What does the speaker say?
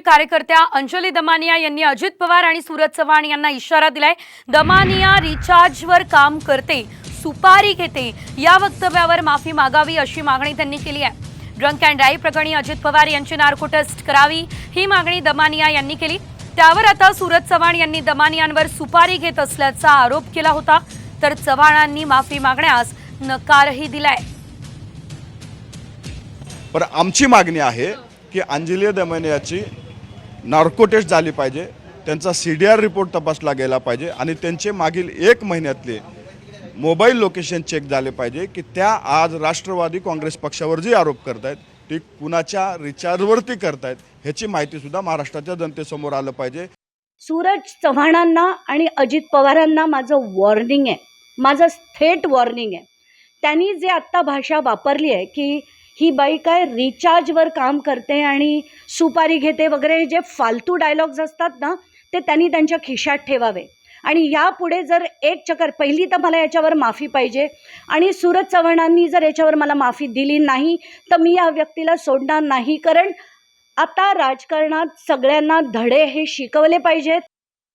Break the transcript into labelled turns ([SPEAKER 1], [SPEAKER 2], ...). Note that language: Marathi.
[SPEAKER 1] कार्यकर्त्या अंजली दमानिया यांनी अजित पवार आणि सूरज चव्हाण यांना इशारा दिलाय। दमानिया रिचार्जवर काम करते, सुपारी घेते या वक्तव्यावर माफी मागावी अशी मागणी त्यांनी केली आहे। ड्रंक अँड ड्राईव्ह प्रकरणी अजित पवार यांची नार्को टेस्ट करावी ही मागणी दमानिया यांनी केली। त्यावर आता सूरज चव्हाण यांनी दमानियांवर सुपारी घेत असल्याचा आरोप केला होता, तर चव्हाणांनी माफी मागण्यास नकारही दिलाय।
[SPEAKER 2] पण आमची मागणी आहे की अंजली दमानियाची नार्को टेस्ट झाली पाहिजे, त्यांचा CDR रिपोर्ट तपासला गेला पाहिजे आणि त्यांचे मागील 1 महिन्यातले मोबाईल लोकेशन चेक झाले पाहिजे की त्या आज राष्ट्रवादी काँग्रेस पक्षावर जे आरोप करतायत ते कुणाच्या रिचार्जवरती करतायत ह्याची माहिती सुद्धा महाराष्ट्राच्या जनतेसमोर आलं पाहिजे।
[SPEAKER 3] सूरज चव्हाणांना आणि अजित पवारांना माझं वॉर्निंग आहे, माझं थेट वॉर्निंग आहे। त्यांनी जे आत्ता भाषा वापरली आहे की ही बाई काय रिचार्जवर काम करते आणि सुपारी घेते वगैरे, जे फालतू डायलॉग्स असतात ना ते त्यांनी त्यांच्या खिशात ठेवावे। आणि यापुढे जर एक चक्कर, पहिली तर मला याच्यावर माफी पाहिजे आणि सूरज चव्हाणांनी जर याच्यावर मला माफी दिली नाही तर मी या व्यक्तीला सोडणार नाही। कारण आता राजकारणात सगळ्यांना धडे हे शिकवले पाहिजेत।